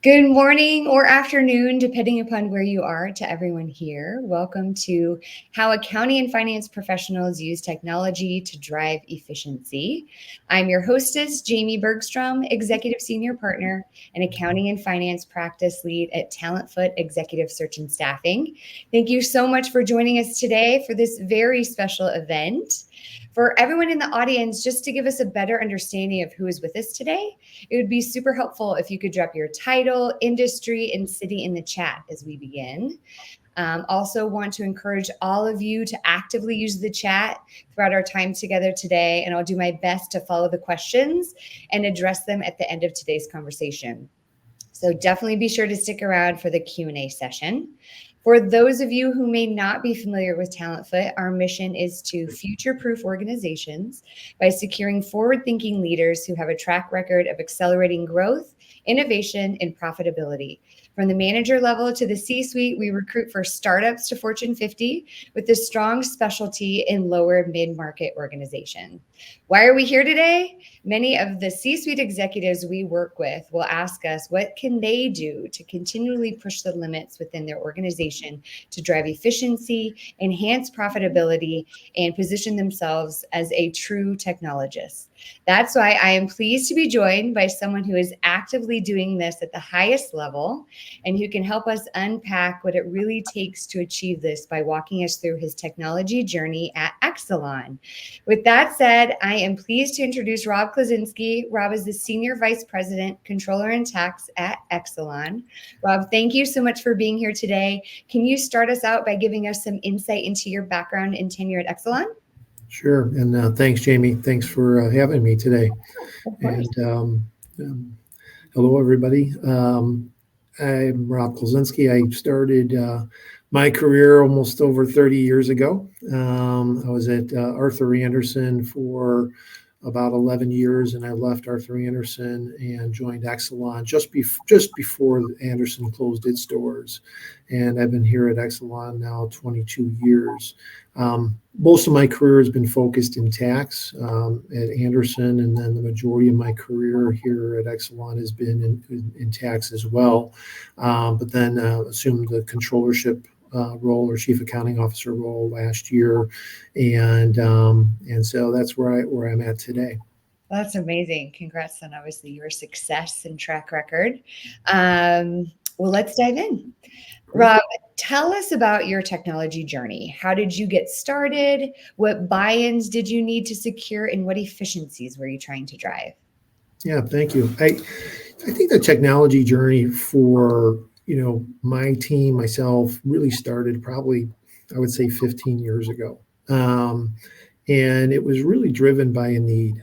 Good morning or afternoon, depending upon where you are, to everyone here. Welcome to How Accounting and Finance Professionals Use Technology to Drive Efficiency. I'm your hostess, Jamie Bergstrom, Executive Senior Partner and Accounting and Finance Practice Lead at Talentfoot Executive Search and Staffing. Thank you so much for joining us today for this very special event. For everyone in the audience, just to give us a better understanding of who is with us today, it would be super helpful if you could drop your title, industry, and city in the chat as we begin. Also want to encourage all of you to actively use the chat throughout our time together today, and I'll do my best to follow the questions and address them at the end of today's conversation. So definitely be sure to stick around for the Q&A session. For those of you who may not be familiar with Talentfoot, our mission is to future-proof organizations by securing forward-thinking leaders who have a track record of accelerating growth, innovation, and profitability. From the manager level to the C-suite, we recruit for startups to Fortune 50 with a strong specialty in lower mid-market organization. Why are we here today? Many of the C-suite executives we work with will ask us what can they do to continually push the limits within their organization to drive efficiency, enhance profitability, and position themselves as a true technologist. That's why I am pleased to be joined by someone who is actively doing this at the highest level and who can help us unpack what it really takes to achieve this by walking us through his technology journey at Exelon. With that said, I am pleased to introduce Rob Klaczynski. Rob is the Senior Vice President, Controller and Tax at Exelon. Rob, thank you so much for being here today. Can you start us out by giving us some insight into your background and tenure at Exelon? Sure. And thanks, Jamie. Thanks for having me today. Of course. Hello, everybody. I'm Rob Klaczynski. I started my career almost over 30 years ago. I was at Arthur Andersen for about 11 years, and I left Arthur Andersen and joined Exelon just before Andersen closed its doors. And I've been here at Exelon now 22 years. Most of my career has been focused in tax at Andersen, and then the majority of my career here at Exelon has been in tax as well. But then assumed the controllership role or chief accounting officer role last year, and so that's where I'm at today. That's amazing. Congrats on obviously your success and track record. Well, let's dive in. Rob, tell us about your technology journey. How did you get started? What buy-ins did you need to secure, and what efficiencies were you trying to drive? Yeah, thank you. I think the technology journey for my team, myself, really started probably, I would say, 15 years ago. And it was really driven by a need.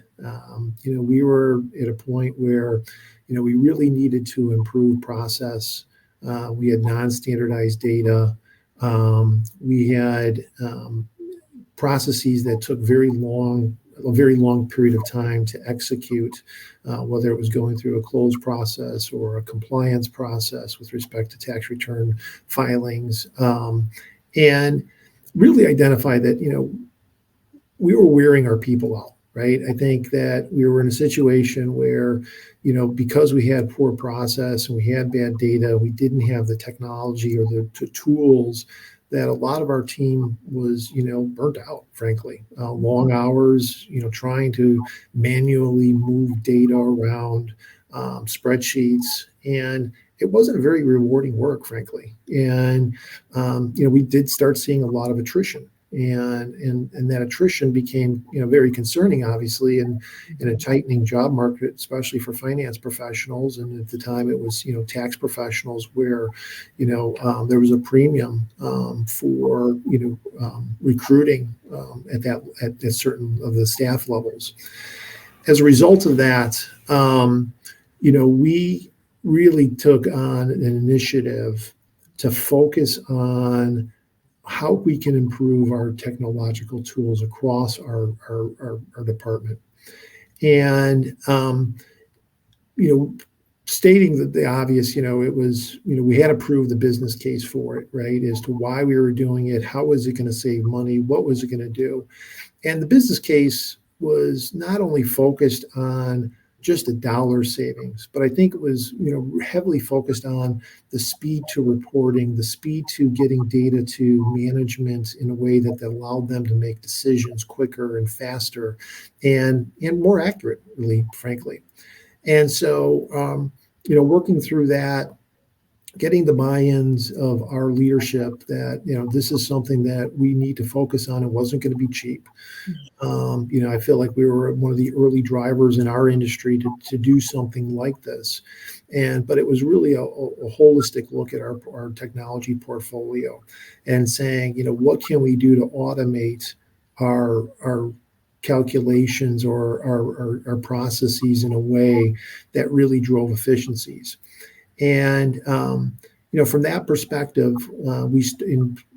We were at a point where, we really needed to improve process. We had non-standardized data. We had processes that took a very long period of time to execute, whether it was going through a close process or a compliance process with respect to tax return filings, and really identify that, we were wearing our people out, right? I think that we were in a situation where, because we had poor process and we had bad data, we didn't have the technology or the tools that a lot of our team was, burnt out, frankly. Long hours, trying to manually move data around spreadsheets. And it wasn't very rewarding work, frankly. And, we did start seeing a lot of attrition. And that attrition became, very concerning, obviously, in a tightening job market, especially for finance professionals. And at the time, it was, tax professionals where, there was a premium for, recruiting at certain of the staff levels. As a result of that, we really took on an initiative to focus on how we can improve our technological tools across our department. And, stating that the obvious, it was, we had to prove the business case for it, right, as to why we were doing it, how was it going to save money, what was it going to do. And the business case was not only focused on just a dollar savings, but I think it was, heavily focused on the speed to reporting, the speed to getting data to management in a way that allowed them to make decisions quicker and faster, and more accurately, frankly. And so, working through that, getting the buy-ins of our leadership that, this is something that we need to focus on. It wasn't going to be cheap. I feel like we were one of the early drivers in our industry to do something like this. But it was really a holistic look at our technology portfolio and saying, what can we do to automate our calculations or our processes in a way that really drove efficiencies. And from that perspective, we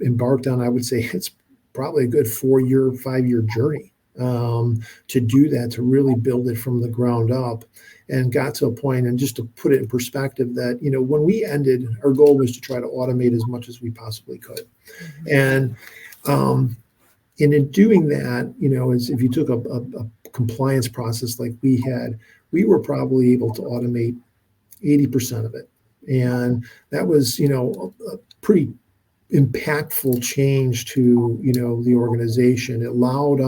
embarked on, I would say, it's probably a good 4-year, 5-year journey to do that, to really build it from the ground up, and got to a point. And just to put it in perspective, that when we ended, our goal was to try to automate as much as we possibly could. And in doing that, as if you took a compliance process like we had, we were probably able to automate 80% of it. And that was, a pretty impactful change to, the organization. It allowed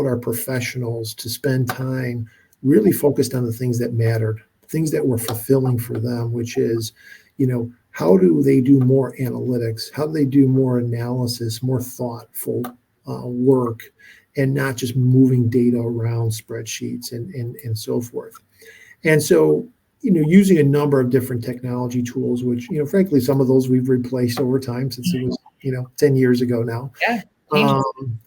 our professionals to spend time really focused on the things that mattered, things that were fulfilling for them, which is, how do they do more analytics? How do they do more analysis, more thoughtful work, and not just moving data around spreadsheets and so forth. And so, using a number of different technology tools, which, frankly, some of those we've replaced over time, since it was, 10 years ago now. Yeah, changes. Um,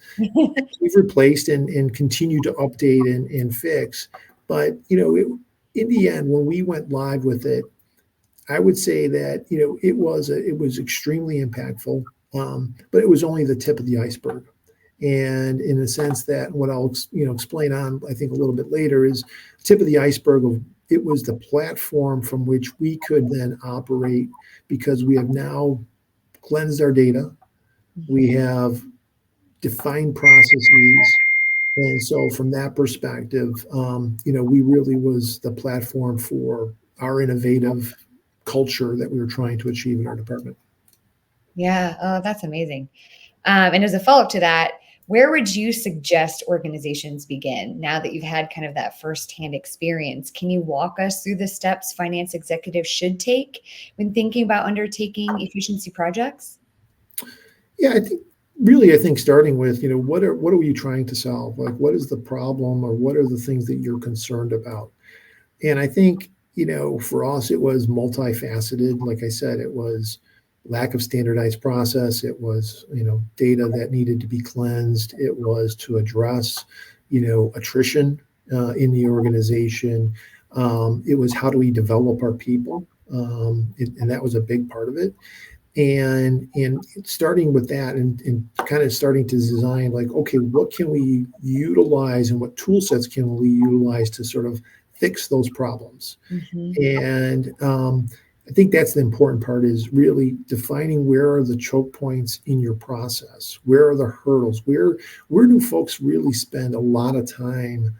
we've replaced and continue to update and fix. But, in the end, when we went live with it, I would say that, it was extremely impactful, but it was only the tip of the iceberg. And in the sense that, what I'll explain on, I think, a little bit later, is tip of the iceberg of, it was the platform from which we could then operate, because we have now cleansed our data, we have defined processes, and so from that perspective, we really was the platform for our innovative culture that we were trying to achieve in our department. Yeah, oh, that's amazing. And as a follow-up to that, where would you suggest organizations begin now that you've had kind of that firsthand experience? Can you walk us through the steps finance executives should take when thinking about undertaking efficiency projects? Yeah, I think starting with, what are you trying to solve? Like, what is the problem, or what are the things that you're concerned about? And I think, for us, it was multifaceted. Like I said, it was lack of standardized process. It was, data that needed to be cleansed. It was to address, attrition in the organization. It was, how do we develop our people? And that was a big part of it. And starting with that, and kind of starting to design, like, okay, what can we utilize, and what tool sets can we utilize to sort of fix those problems? Mm-hmm. And I think that's the important part, is really defining where are the choke points in your process, where are the hurdles, where do folks really spend a lot of time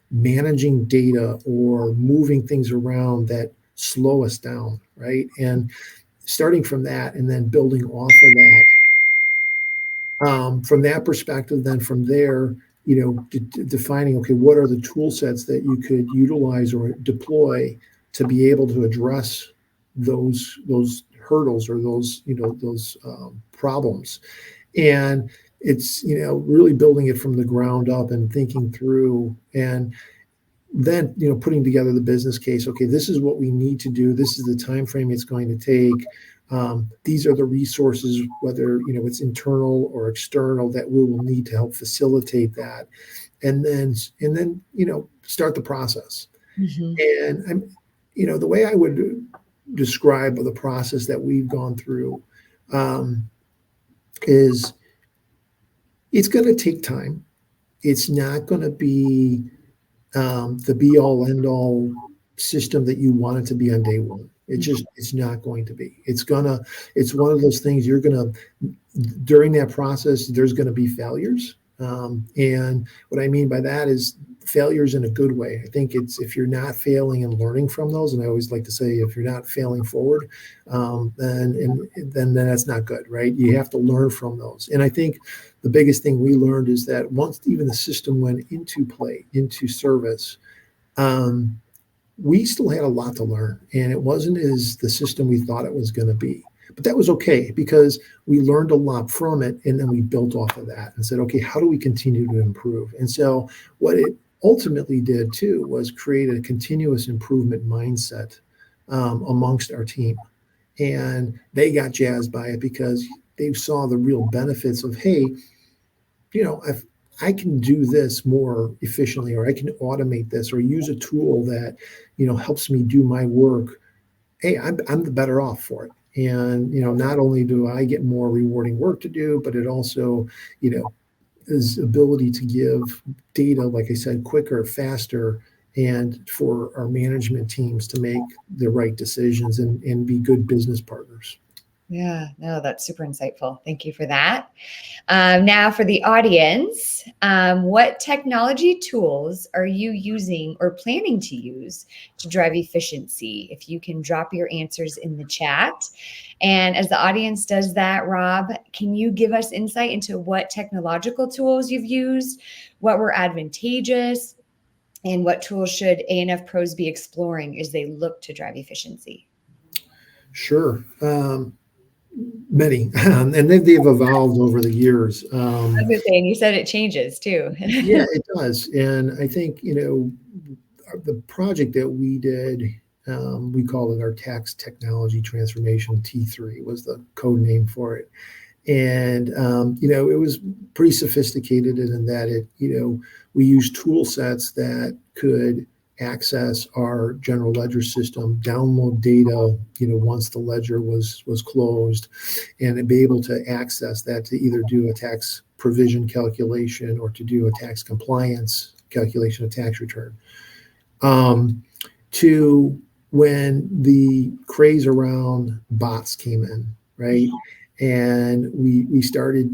managing data or moving things around that slow us down, right? And starting from that, and then building off of that. From that perspective, then from there, defining, okay, what are the tool sets that you could utilize or deploy to be able to address those hurdles, or those problems. And it's, really building it from the ground up and thinking through, and then, putting together the business case. Okay, this is what we need to do, this is the time frame it's going to take, these are the resources, whether it's internal or external, that we will need to help facilitate that, and then start the process. Mm-hmm. And the way I would describe the process that we've gone through, is, it's going to take time. It's not going to be the be all end all system that you want it to be on day one. It's not going to be. It's one of those things, during that process, there's going to be failures. And what I mean by that is, failures in a good way. I think it's if you're not failing and learning from those, and I always like to say, if you're not failing forward, then that's not good, right? You have to learn from those. And I think the biggest thing we learned is that once even the system went into play, into service, um, we still had a lot to learn, and it wasn't as the system we thought it was going to be. But that was okay because we learned a lot from it, and then we built off of that and said, okay, how do we continue to improve? And so, what it ultimately did too was create a continuous improvement mindset amongst our team, and they got jazzed by it because they saw the real benefits of, hey, if I can do this more efficiently, or I can automate this, or use a tool that, helps me do my work, hey, I'm the better off for it. And, not only do I get more rewarding work to do, but it also, you know, is ability to give data, like I said, quicker, faster, and for our management teams to make the right decisions and be good business partners. Yeah, no, that's super insightful. Thank you for that. Now, for the audience, what technology tools are you using or planning to use to drive efficiency? If you can drop your answers in the chat. And as the audience does that, Rob, can you give us insight into what technological tools you've used, what were advantageous, and what tools should A&F pros be exploring as they look to drive efficiency? Sure. Many, and they've evolved over the years. I was gonna say, and you said it changes too. Yeah, it does. And I think, the project that we did, we call it our tax technology transformation. T3 was the code name for it. And, it was pretty sophisticated in that we used tool sets that could access our general ledger system, download data, once the ledger was closed, and be able to access that to either do a tax provision calculation or to do a tax compliance calculation of tax return. To when the craze around bots came in, right? And we started,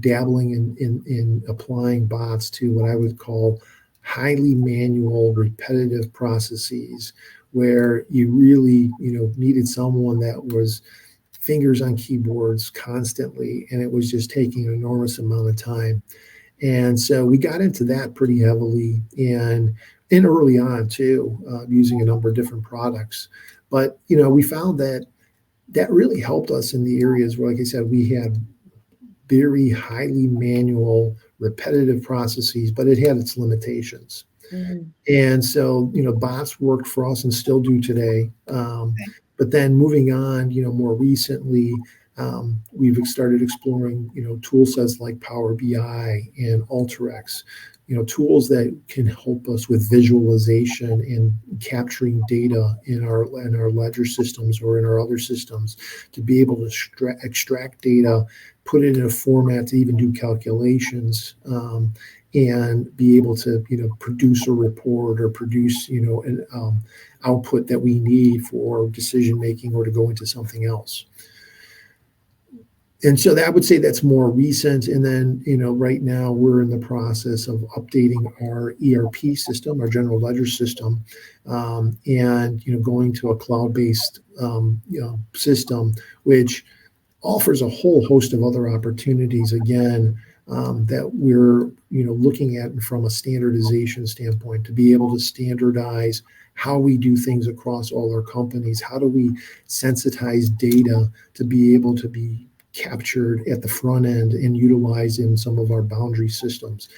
dabbling in applying bots to what I would call highly manual, repetitive processes where you really, needed someone that was fingers on keyboards constantly, and it was just taking an enormous amount of time. And so we got into that pretty heavily and early on too, using a number of different products. But we found that really helped us in the areas where, like I said, we had very highly manual, repetitive processes, but it had its limitations. Mhm. And so, bots worked for us and still do today. Okay. But then moving on, more recently, we've started exploring, tool sets like Power BI and Alteryx, tools that can help us with visualization and capturing data in our ledger systems or in our other systems to be able to extract data, put it in a format to even do calculations. And be able to produce a report or produce an output that we need for decision making or to go into something else. And so that I would say that's more recent. And then right now we're in the process of updating our ERP system, our general ledger system, and going to a cloud-based system, which offers a whole host of other opportunities again, that we're looking at from a standardization standpoint to be able to standardize how we do things across all our companies. How do we sensitize data to be able to be captured at the front end and utilized in some of our boundary systems?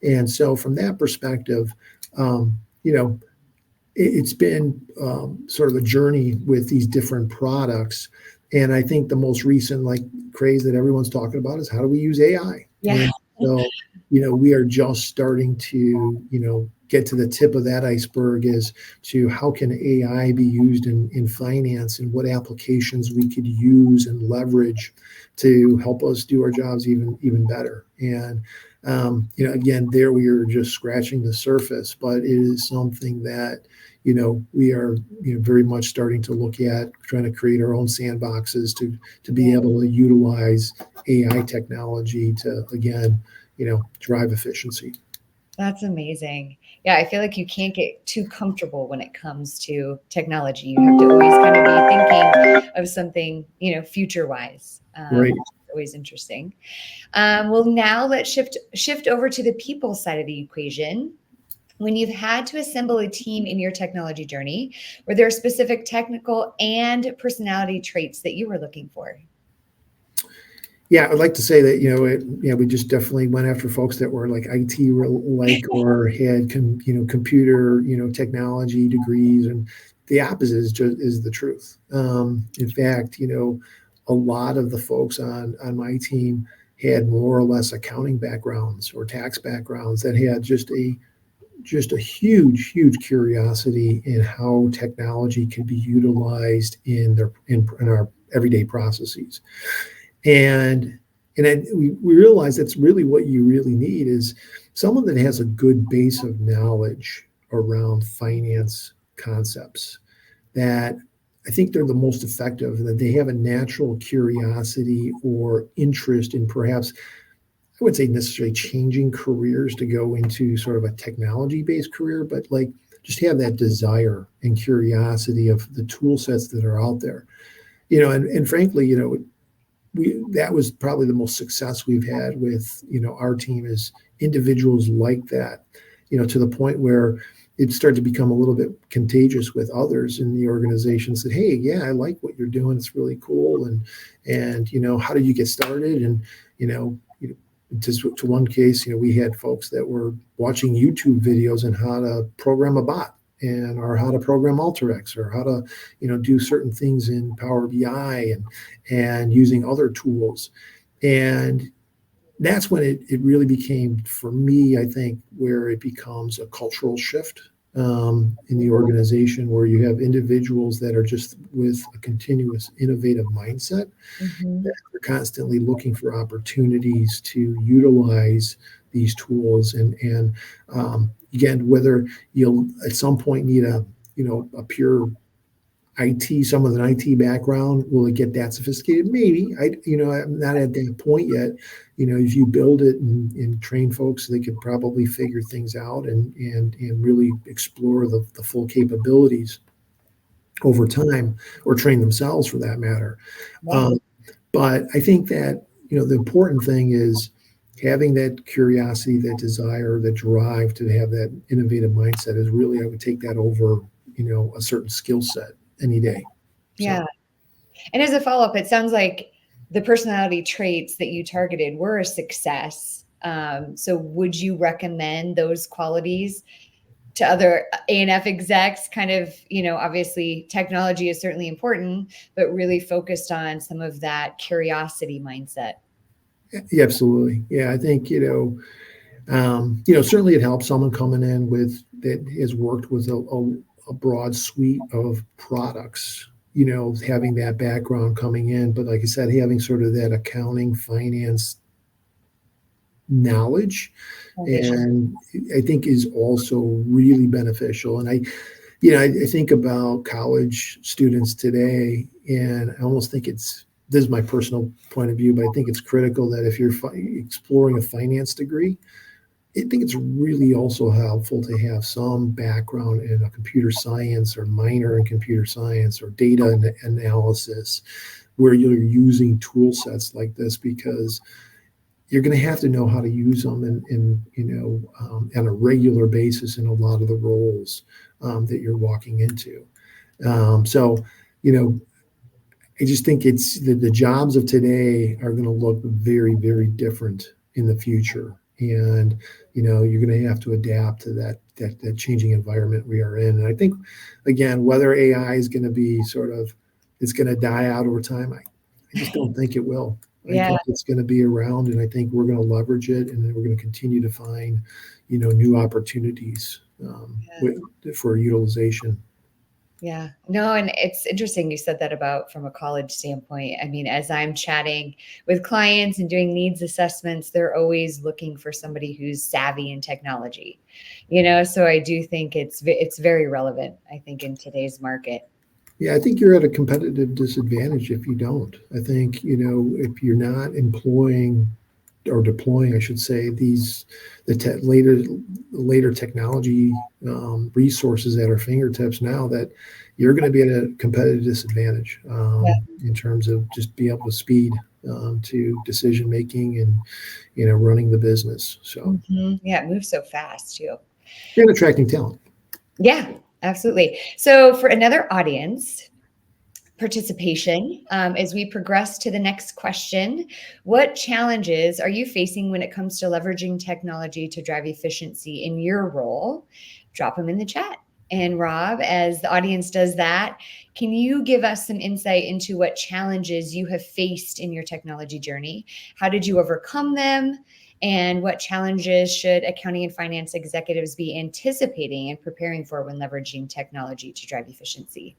And so from that perspective, it's been sort of a journey with these different products. And I think the most recent craze that everyone's talking about is how do we use AI? Yeah. And so, we are just starting to, get to the tip of that iceberg as to how can AI be used in finance and what applications we could use and leverage to help us do our jobs even better. And again, there we are just scratching the surface, but it is something that we are very much starting to look at, trying to create our own sandboxes to be able to utilize AI technology to again drive efficiency. That's amazing. Yeah, I feel like you can't get too comfortable when it comes to technology. You have to always kind of be thinking of something, future wise. Right. Always interesting. Well, now let's shift over to the people side of the equation. When you've had to assemble a team in your technology journey, were there specific technical and personality traits that you were looking for? Yeah, I'd like to say that we just definitely went after folks that were like IT like or had computer technology degrees, and the opposite is the truth. In fact, a lot of the folks on my team had more or less accounting backgrounds or tax backgrounds that had just a huge curiosity in how technology can be utilized in our everyday processes. And and then we realize that's really what you really need is someone that has a good base of knowledge around finance concepts, that I think they're the most effective, and that they have a natural curiosity or interest in, perhaps I would say necessarily changing careers to go into sort of a technology based career, but like just have that desire and curiosity of the tool sets that are out there. And frankly, we that was probably the most success we've had with our team, is individuals like that, to the point where it started to become a little bit contagious with others in the organization. Said, hey, yeah, I like what you're doing, it's really cool. And how did you get started? And you know to one case, we had folks that were watching YouTube videos on how to program a bot, and or how to program Alteryx, or how to do certain things in Power BI, and using other tools. And that's when it really became, for me, I think, where it becomes a cultural shift in the organization, where you have individuals that are just with a continuous innovative mindset, Mhm. that are constantly looking for opportunities to utilize these tools. And again, whether you'll at some point need a pure IT, someone with an IT background, will it get that sophisticated? Maybe. I'm not at that point yet. If you build it and train folks, they could probably figure things out and really explore the full capabilities over time, or train themselves for that matter. Yeah. Um, but I think that the important thing is having that curiosity, that desire, that drive to have that innovative mindset is really, I would take that over a certain skill set any day. Yeah. So And as a follow up, it sounds like the personality traits that you targeted were a success. So would you recommend those qualities to other A&F execs? Kind of, obviously technology is certainly important, but really focused on some of that curiosity mindset. yeah, absolutely, yeah. I think certainly it helps someone coming in with that has worked with a broad suite of products. Having that background coming in, but like I said, having sort of that accounting, finance knowledge, Foundation. and I think is also really beneficial. And I think about college students today, and I almost think this is my personal point of view, but I think it's critical that if you're exploring a finance degree, I think it's really also helpful to have some background in a computer science, or minor in computer science, or data analysis, where you're using tool sets like this, because you're going to have to know how to use them on a regular basis in a lot of the roles that you're walking into. So, you know, I just think it's the jobs of today are going to look very, very different in the future. And, you're going to have to adapt to that changing environment we are in. And I think, again, whether AI is going to be it's going to die out over time, I just don't think it will. I Yeah. think it's going to be around, and I think we're going to leverage it, and then we're going to continue to find, new opportunities for utilization. Yeah. No, and it's interesting you said that about from a college standpoint. I mean, as I'm chatting with clients and doing needs assessments, they're always looking for somebody who's savvy in technology. So I do think it's very relevant, I think, in today's market. Yeah, I think you're at a competitive disadvantage if you don't. I think, if you're not employing or deploying, I should say, these the later technology resources at our fingertips now, that you're going to be at a competitive disadvantage in terms of just be able to speed to decision making and running the business. So Yeah, it moves so fast too. and attracting talent. Yeah, absolutely. So for another audience participation, as we progress to the next question, what challenges are you facing when it comes to leveraging technology to drive efficiency in your role? Drop them in the chat. And Rob, as the audience does that, can you give us some insight into what challenges you have faced in your technology journey? How did you overcome them? And what challenges should accounting and finance executives be anticipating and preparing for when leveraging technology to drive efficiency?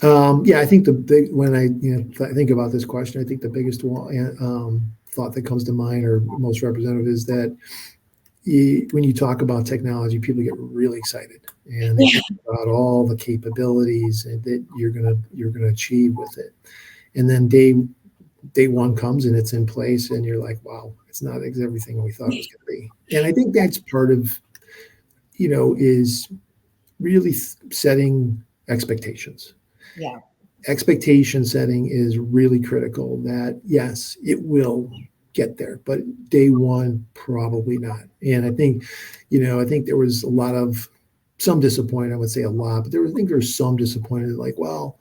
Yeah, I think when I think about this question, I think the biggest one, thought that comes to mind or most representative is that when you talk about technology, people get really excited and they Yeah. think about all the capabilities that you're gonna achieve with it. And then day one comes and it's in place, and you're like, wow, it's not everything we thought it was going to be. And I think that's part of is really setting expectations. Yeah. Expectation setting is really critical. That yes, it will get there, but day one probably not. And I think there was a lot of some disappointment. I would say a lot, but I think there's some disappointment. Like, well,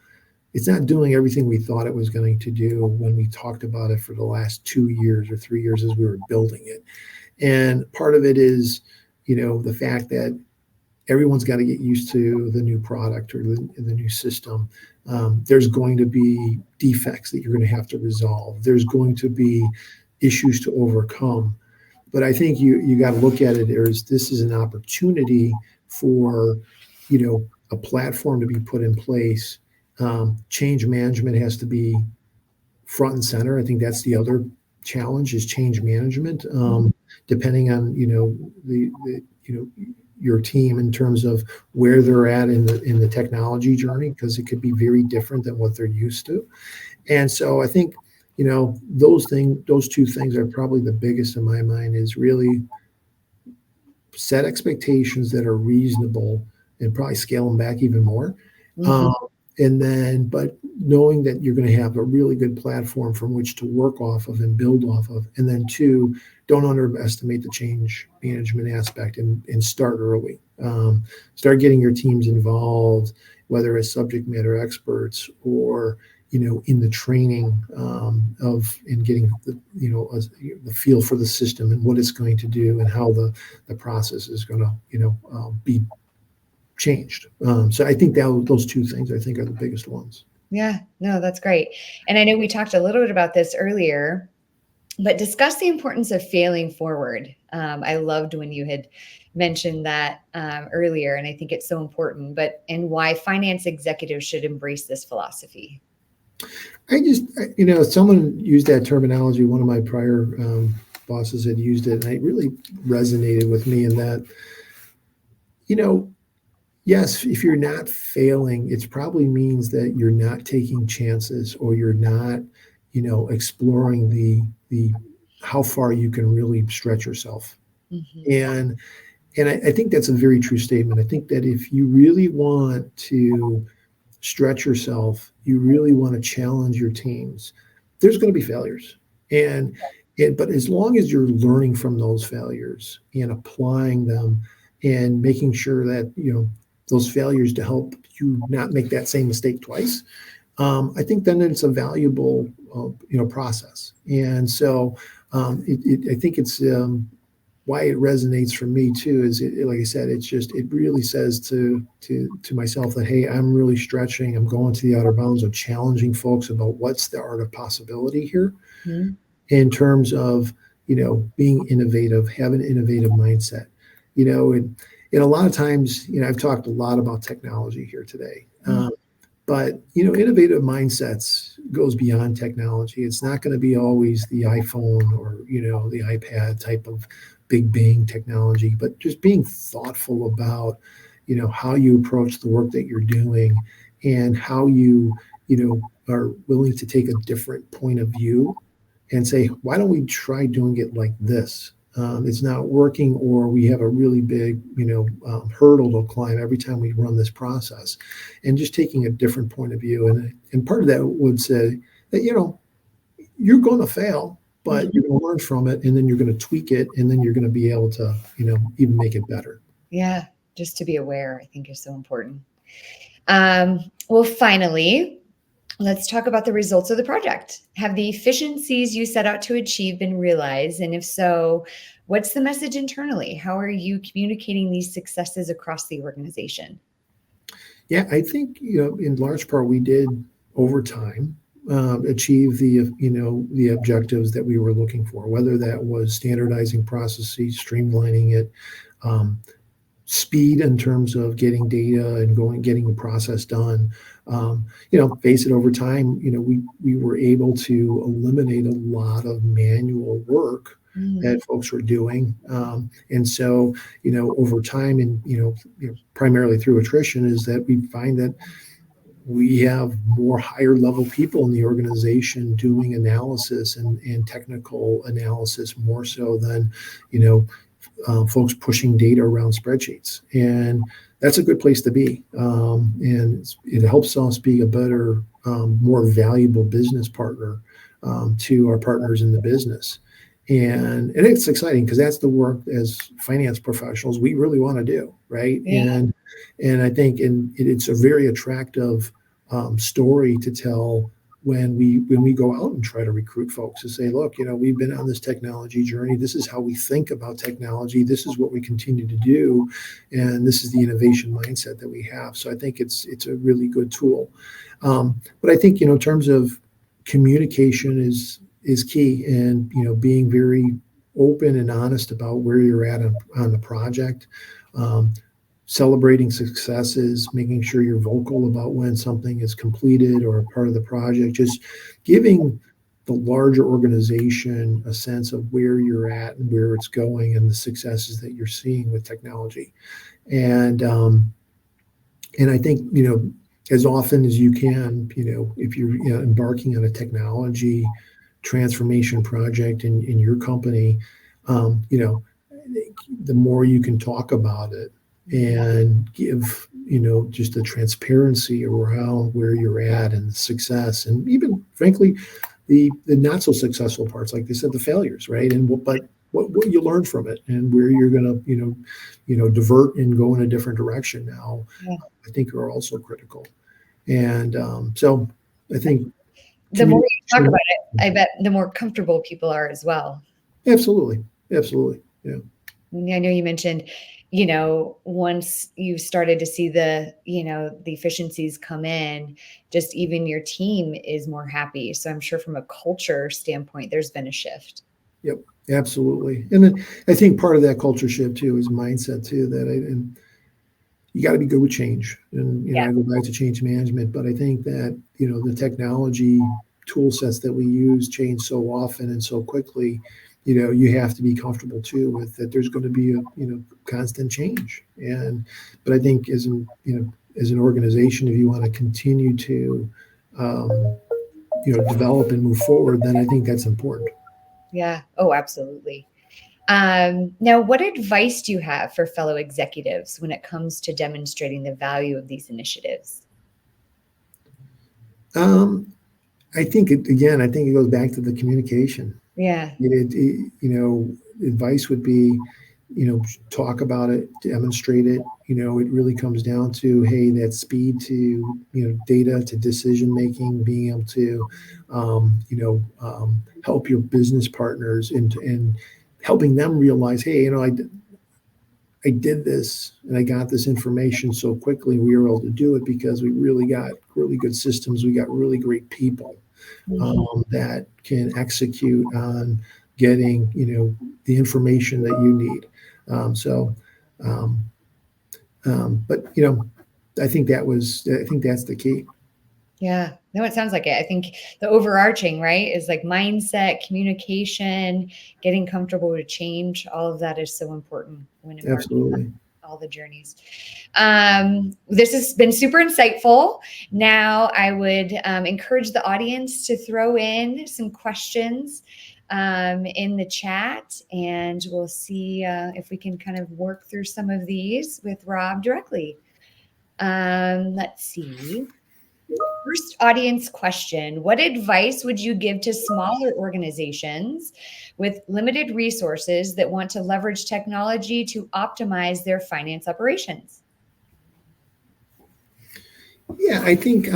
it's not doing everything we thought it was going to do when we talked about it for the last 2 years or 3 years as we were building it. And part of it is, the fact that everyone's got to get used to the new product or the new system. There's going to be defects that you're going to have to resolve. There's going to be issues to overcome. But I think you got to look at it as this is an opportunity for, a platform to be put in place. Change management has to be front and center. I think that's the other challenge is change management. Depending on the your team in terms of where they're at in the technology journey, because it could be very different than what they're used to. And so I think those two things are probably the biggest in my mind, is really set expectations that are reasonable and probably scale them back even more. Mhm. Um, and then, but knowing that you're going to have a really good platform from which to work off of and build off of. And then two, don't underestimate the change management aspect and start early. Start getting your teams involved, whether as subject matter experts or in the training of and getting the feel for the system and what it's going to do and how the process is going to be changed. So I think that those two things I think are the biggest ones. Yeah, no, that's great. And I know we talked a little bit about this earlier, but discuss the importance of failing forward. I loved when you had mentioned that earlier, and I think it's so important. And why finance executives should embrace this philosophy. Someone used that terminology. One of my prior bosses had used it, and it really resonated with me in that, you know, yes, if you're not failing, it probably means that you're not taking chances or you're not, exploring the how far you can really stretch yourself. Mhm. And I think that's a very true statement. I think that if you really want to stretch yourself, you really want to challenge your teams, there's going to be failures. But as long as you're learning from those failures and applying them and making sure that, those failures to help you not make that same mistake twice, I think then it's a valuable, process. And so I think it's why it resonates for me too is like I said, it really says to myself that, hey, I'm really stretching, I'm going to the outer bounds of challenging folks about what's the art of possibility here Mhm. in terms of being innovative, have an innovative mindset. And a lot of times, I've talked a lot about technology here today. But innovative mindsets goes beyond technology. It's not going to be always the iPhone or the iPad type of big bang technology, but just being thoughtful about how you approach the work that you're doing and how you are willing to take a different point of view and say, why don't we try doing it like this? It's not working, or we have a really big, hurdle to climb every time we run this process, and just taking a different point of view. And part of that would say that, you're going to fail, but Mhm. you're going to learn from it, and then you're going to tweak it, and then you're going to be able to, even make it better. Yeah, just to be aware, I think is so important. Well, finally, let's talk about the results of the project. Have the efficiencies you set out to achieve been realized? And if so, what's the message internally? How are you communicating these successes across the organization? Yeah, I think, in large part we did over time achieve the objectives that we were looking for, whether that was standardizing processes, streamlining it, um, speed in terms of getting data and getting the process done. Face it, over time, we were able to eliminate a lot of manual work Mm, that folks were doing. And so, over time, and, primarily through attrition, is that we find that we have more higher level people in the organization doing analysis and technical analysis, more so than, you know, folks pushing data around spreadsheets. And that's a good place to be. And it helps us be a better, more valuable business partner to our partners in the business. And it's exciting because that's the work as finance professionals we really want to do, right? yeah, And I think it's a very attractive story to tell when we go out and try to recruit folks, to say, look, we've been on this technology journey. This is how we think about technology. This is what we continue to do, and this is the innovation mindset that we have. So I think it's a really good tool. But I think, in terms of communication is key, and being very open and honest about where you're at on the project. Um, Celebrating successes, making sure you're vocal about when something is completed or a part of the project, just giving the larger organization a sense of where you're at and where it's going and the successes that you're seeing with technology. And I think, as often as you can, if you're, embarking on a technology transformation project in your company, um, you know, the more you can talk about it and give, just the transparency around where you're at and the success, and even frankly the not so successful parts, like they said, the failures, right? And what you learn from it, and where you're going to, divert and go in a different direction now, yeah. I think are also critical. And so I think The more you talk about communication. it, I bet the more comfortable people are as well. Absolutely, absolutely, yeah. I know you mentioned, once you started to see the efficiencies come in, just even your team is more happy. So I'm sure from a culture standpoint, there's been a shift. Yep, absolutely. And then I think part of that culture shift too is mindset too. And you got to be good with change. And Yeah. I go back to change management, but I think that the technology tool sets that we use change so often and so quickly. You have to be comfortable too with that. There's going to be a constant change. But I think as an organization, if you want to continue to um, develop and move forward, then I think that's important. Yeah. Oh, absolutely. Now, what advice do you have for fellow executives when it comes to demonstrating the value of these initiatives? Um, I think I think it goes back to the communication. Yeah. Advice would be, talk about it, demonstrate it. It really comes down to, hey, that speed to, data to decision making, being able to, help your business partners and helping them realize, hey, I did this and I got this information so quickly. We were able to do it because we really got really good systems. We got really great people Mhm. that can execute on getting the information that you need. So, um, but I think that's the key. Yeah. No, it sounds like it. I think the overarching, right, is like mindset, communication, getting comfortable with change. All of that is so important when embarking Absolutely. all the journeys. This has been super insightful. Now I would encourage the audience to throw in some questions in the chat, and we'll see if we can kind of work through some of these with Rob directly. Let's see. First audience question: what advice would you give to smaller organizations with limited resources that want to leverage technology to optimize their finance operations? Yeah, I think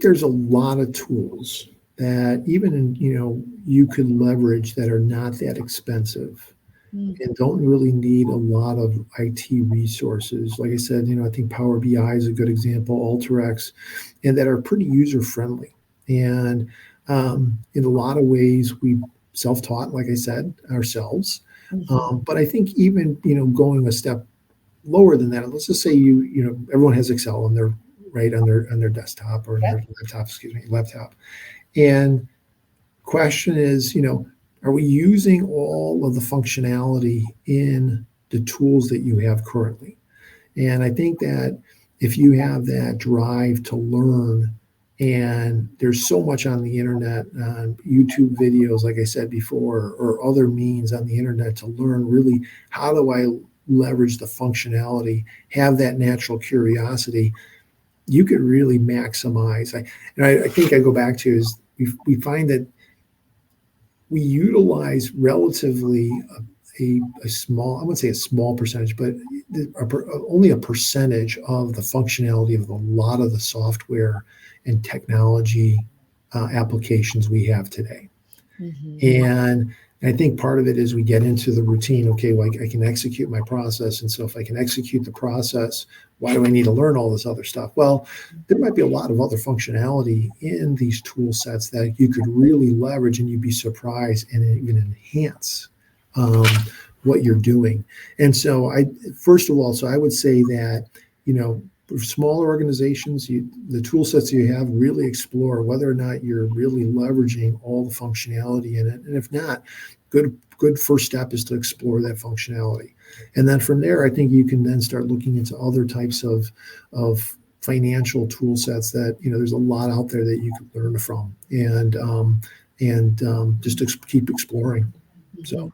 there's a lot of tools that even you could leverage that are not that expensive Mm, and don't really need a lot of IT resources. Like I said, I think Power BI is a good example, Alteryx, and that are pretty user friendly. And in a lot of ways, we self-taught, like I said, ourselves. mhm. But I think even going a step lower than that, let's just say everyone has Excel on their right on their desktop or on Yep. their laptop, excuse me, laptop. And question is, are we using all of the functionality in the tools that you have currently? And I think that if you have that drive to learn, and there's so much on the internet, YouTube videos, like I said before, or other means on the internet to learn really how do I leverage the functionality, have that natural curiosity, you could really maximize. I think I go back to is we find that we utilize relatively a small, I wouldn't say a small percentage, but only a percentage of the functionality of a lot of the software and technology applications we have today. Mhm. And I think part of it is we get into the routine. Okay, well, I can execute my process. And so if I can execute the process, why do I need to learn all this other stuff? Well, there might be a lot of other functionality in these tool sets that you could really leverage, and you'd be surprised and even enhance um, what you're doing. And so first of all, so I would say that, for smaller organizations, the tool sets you have, really explore whether or not you're really leveraging all the functionality in it. And if not, good first step is to explore that functionality. And then from there, I think you can then start looking into other types of financial tool sets that, there's a lot out there that you could learn from, and just keep exploring. Mhm. So.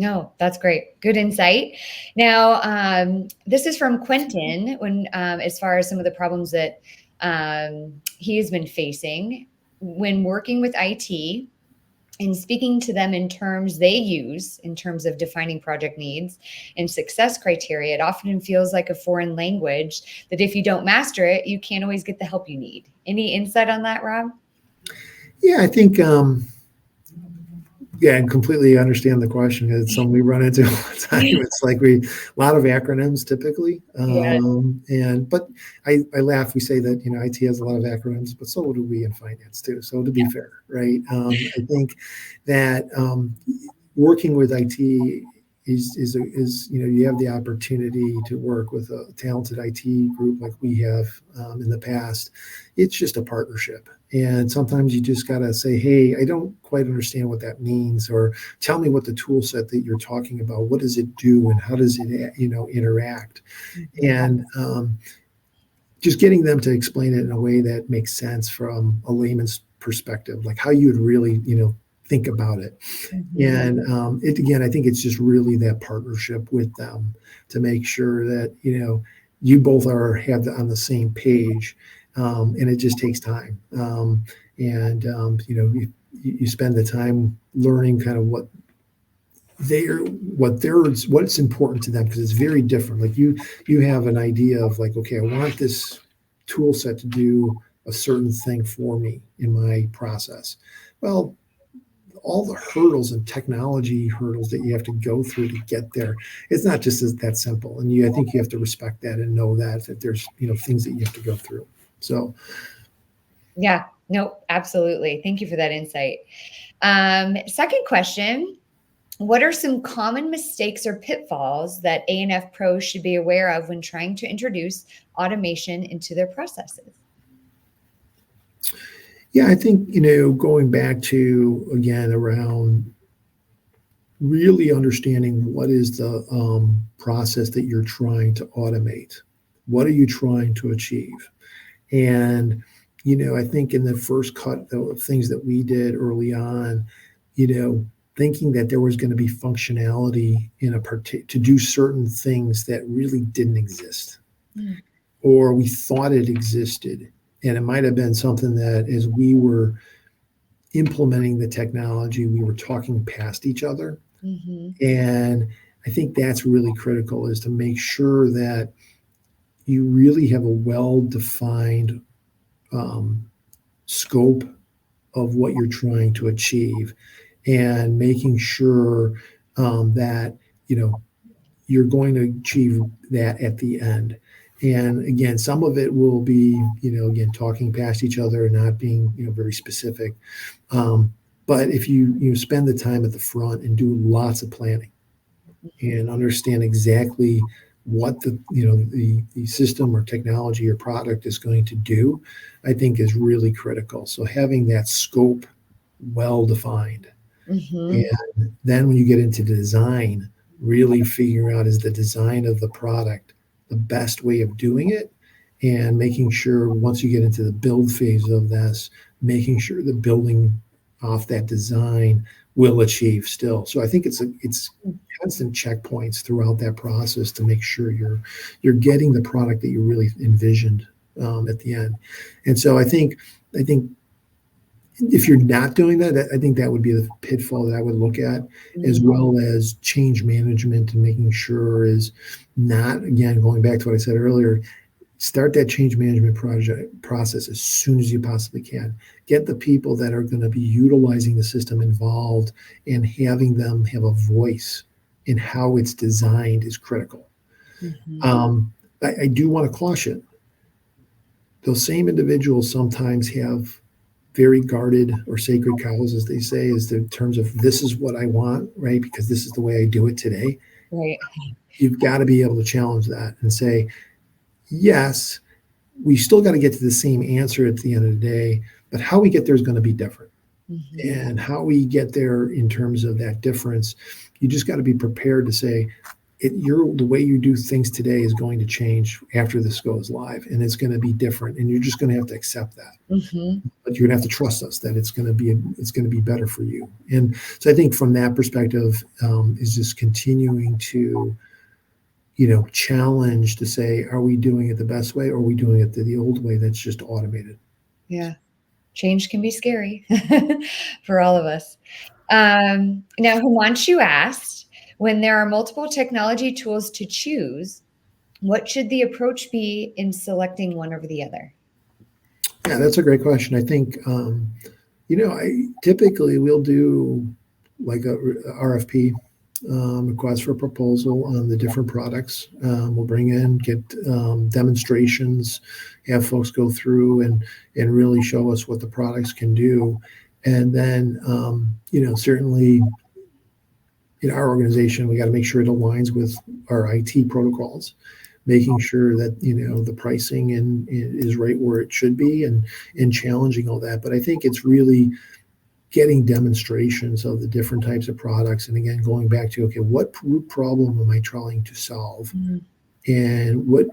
No, that's great. Good insight. Now, this is from Quentin. When, as far as some of the problems that he has been facing when working with IT and speaking to them in terms they use in terms of defining project needs and success criteria, it often feels like a foreign language that if you don't master it, you can't always get the help you need. Any insight on that, Rob? Yeah, I think yeah, and completely understand the question. It's something we run into all the time. It's like a lot of acronyms typically, Yes. but I laugh. We say that IT has a lot of acronyms, but so do we in finance too. So to be fair, right? I think that working with IT is you have the opportunity to work with a talented IT group like we have in the past. It's just a partnership, and sometimes you just got to say, hey, I don't quite understand what that means, or tell me what the tool set that you're talking about, what does it do, and how does it interact, Mhm. and just getting them to explain it in a way that makes sense from a layman's perspective, like how you'd really think about it. Mhm. And it again, I think it's just really that partnership with them to make sure that you both have on the same page, and it just takes time. And you spend the time learning kind of what's important to them, because it's very different. Like you have an idea of like, okay, I want this tool set to do a certain thing for me in my process. Well, all the hurdles and technology hurdles that you have to go through to get there. It's not just that simple. And I think you have to respect that and know that there's, things that you have to go through. So, Yeah, no, absolutely. Thank you for that insight. Second question: what are some common mistakes or pitfalls that A&F pros should be aware of when trying to introduce automation into their processes? yeah, I think, going back to, again, around really understanding what is the process that you're trying to automate. What are you trying to achieve? And, I think in the first cut of things that we did early on, thinking that there was going to be functionality to do certain things that really didn't exist, Mm. or we thought it existed. And it might have been something that as we were implementing the technology, we were talking past each other. Mm-hmm. And I think that's really critical, is to make sure that you really have a well defined um, scope of what you're trying to achieve, and making sure that you're going to achieve that at the end. And again, some of it will be, again, talking past each other and not being, very specific. Um, but if you spend the time at the front and do lots of planning and understand exactly what the system or technology or product is going to do, I think is really critical. So having that scope well defined, Mm-hmm. and then when you get into design, really figuring out, is the design of the product the best way of doing it, and making sure once you get into the build phase of this, making sure the building off that design will achieve still. So I think it's constant checkpoints throughout that process to make sure you're getting the product that you really envisioned at the end. And so I think if you're not doing that, I think that would be the pitfall that I would look at, as Mm-hmm. well as change management, and making sure is not, again, going back to what I said earlier, start that change management project process as soon as you possibly can. Get the people that are going to be utilizing the system involved, and having them have a voice in how it's designed is critical. Mm-hmm. I do want to caution, those same individuals sometimes have very guarded or sacred cows, as they say, is the terms of, this is what I want, right? Because this is the way I do it today. Right. You've got to be able to challenge that and say, yes, we still got to get to the same answer at the end of the day, but how we get there is going to be different. Mm-hmm. And how we get there in terms of that difference, you just got to be prepared to say, the way you do things today is going to change after this goes live, and it's going to be different, and you're just going to have to accept that. Mm-hmm. But you're going to have to trust us that it's going to be better for you. And so I think from that perspective, is just continuing to challenge to say, are we doing it the best way, or are we doing it the old way that's just automated? Yeah. Change can be scary for all of us. Now, Himanshu asked, when there are multiple technology tools to choose, what should the approach be in selecting one over the other? Yeah, that's a great question. I think I typically we'll do like a RFP, request for proposal on the different products. We'll bring in, get demonstrations, have folks go through and really show us what the products can do. And then, certainly in our organization, we got to make sure it aligns with our IT protocols, making sure that the pricing is right where it should be, and challenging all that. But I think it's really getting demonstrations of the different types of products, and again, going back to, okay, what root problem am I trying to solve, Mm. and what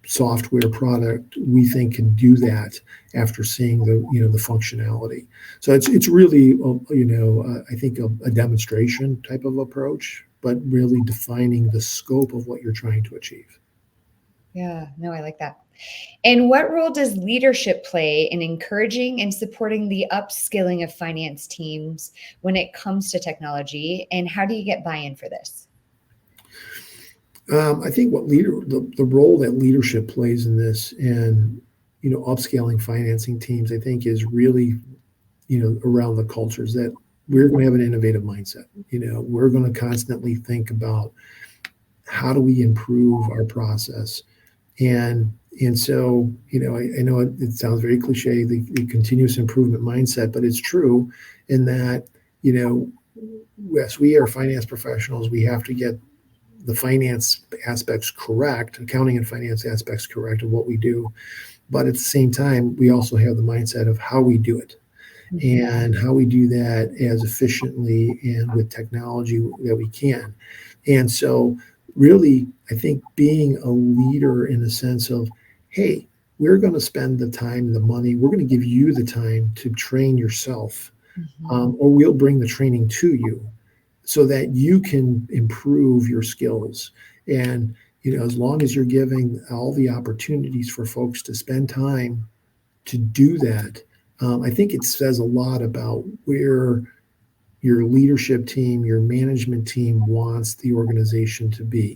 software product we think can do that after seeing the functionality. So it's really I think a demonstration type of approach, but really defining the scope of what you're trying to achieve. Yeah, no, I like that. And what role does leadership play in encouraging and supporting the upskilling of finance teams when it comes to technology? And how do you get buy-in for this? I think the role that leadership plays in this, and upscaling financing teams, I think, is really around the cultures, that we're going to have an innovative mindset. We're going to constantly think about, how do we improve our process. And so, I know it sounds very cliche, the continuous improvement mindset, but it's true in that, you know, yes, we are finance professionals. We have to get the finance aspects correct, accounting and finance aspects correct of what we do. But at the same time, we also have the mindset of how we do it. Mhm. and how we do that as efficiently and with technology that we can. And so, really, I think being a leader in the sense of, hey, we're going to spend the time, the money, we're going to give you the time to train yourself, Mhm. or we'll bring the training to you so that you can improve your skills. And as long as you're giving all the opportunities for folks to spend time to do that, I think it says a lot about where your leadership team, your management team wants the organization to be.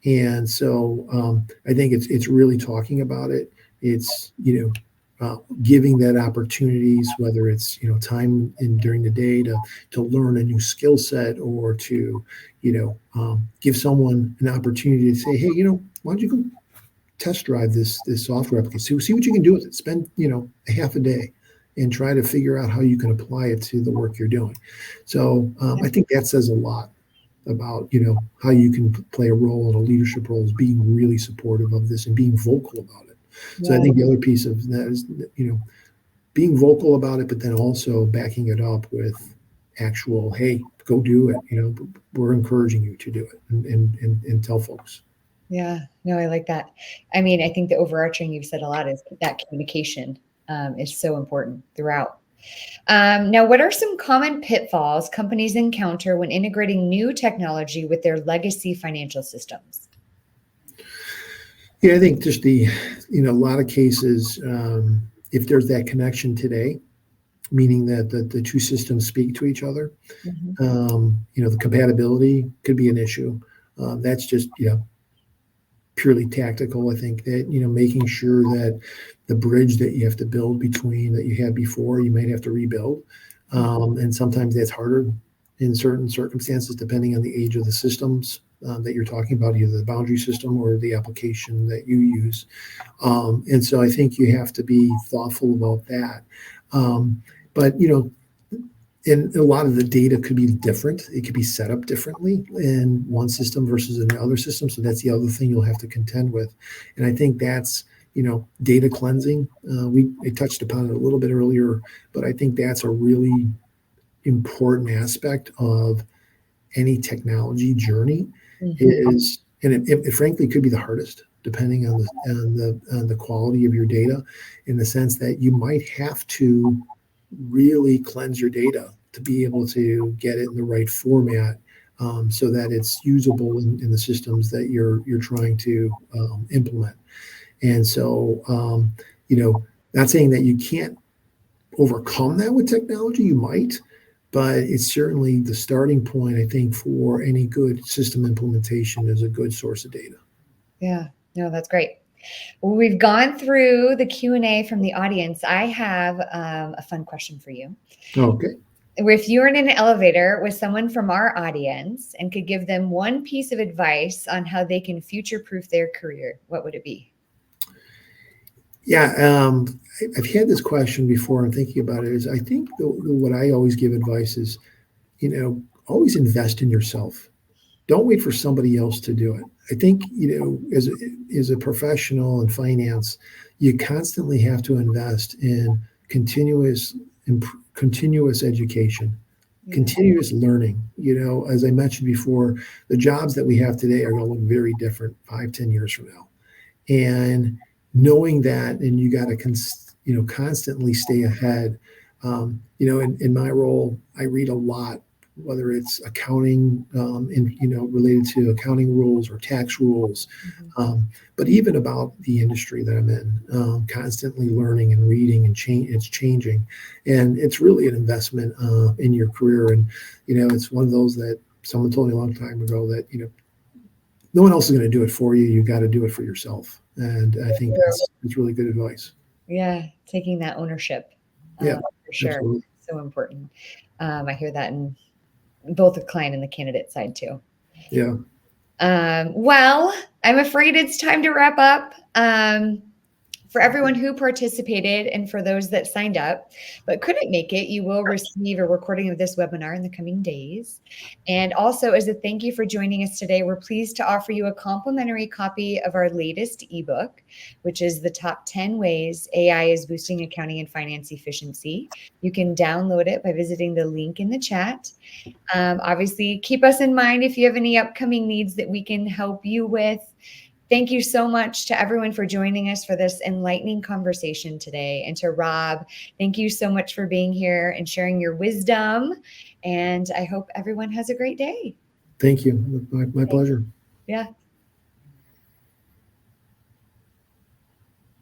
And so I think it's really talking about it. It's giving that opportunities, whether it's time in during the day to learn a new skill set, or to give someone an opportunity to say, hey, why don't you go test drive this software application, see what you can do with it. Spend a half a day and try to figure out how you can apply it to the work you're doing. So I think that says a lot about how you can play a role in a leadership role, is being really supportive of this and being vocal about it. So I Yeah. think the other piece of that is being vocal about it, but then also backing it up with actual, hey, go do it. We're encouraging you to do it, and tell folks. Yeah. No, I like that. I mean, I think the overarching you've said a lot is that communication is so important throughout. Now, what are some common pitfalls companies encounter when integrating new technology with their legacy financial systems? Yeah, I think just a lot of cases, if there's that connection today, meaning that the two systems speak to each other, Mhm. the compatibility could be an issue. That's just, purely tactical. I think that, making sure that the bridge that you have to build between that you had before, you might have to rebuild. And sometimes that's harder in certain circumstances, depending on the age of the systems that you're talking about, either the boundary system or the application that you use. And so I think you have to be thoughtful about that. But and a lot of the data could be different. It could be set up differently in one system versus another system. So that's the other thing you'll have to contend with. And I think that's, data cleansing. I touched upon it a little bit earlier, but I think that's a really important aspect of any technology journey. Mhm. Is, and it frankly could be the hardest, depending on the quality of your data, in the sense that you might have to really cleanse your data to be able to get it in the right format, so that it's usable in the systems that you're trying to implement. And so, not saying that you can't overcome that with technology, you might, but it's certainly the starting point, I think, for any good system implementation is a good source of data. Yeah. No, that's great. Well, we've gone through the Q&A from the audience. I have a fun question for you. Okay. If you were in an elevator with someone from our audience and could give them one piece of advice on how they can future-proof their career, what would it be? Yeah, I've had this question before. I'm thinking about it. Is, I think what I always give advice is, always invest in yourself. Don't wait for somebody else to do it. I think, as a professional in finance, you constantly have to invest in continuous education, Yeah. continuous learning. As I mentioned before, the jobs that we have today are going to look very different 5, 10 years from now. And knowing that, and you got to constantly stay ahead. In my role, I read a lot, whether it's accounting, related to accounting rules or tax rules, Mhm. but even about the industry that I'm in, constantly learning and reading, and it's changing, and it's really an investment in your career. And it's one of those that someone told me a long time ago that no one else is going to do it for you. You got to do it for yourself. And I think that's really good advice. Yeah, taking that ownership, Yeah, for sure. absolutely. So important. I hear that in both the client and the candidate side too. Yeah. Well, I'm afraid it's time to wrap up. For everyone who participated and for those that signed up but couldn't make it, you will receive a recording of this webinar in the coming days. And also, as a thank you for joining us today, we're pleased to offer you a complimentary copy of our latest ebook, which is the top 10 ways AI is boosting accounting and finance efficiency. You can download it by visiting the link in the chat. Obviously, keep us in mind if you have any upcoming needs that we can help you with. Thank you so much to everyone for joining us for this enlightening conversation today. And to Rob, thank you so much for being here and sharing your wisdom. And I hope everyone has a great day. Thank you. My pleasure. Yeah.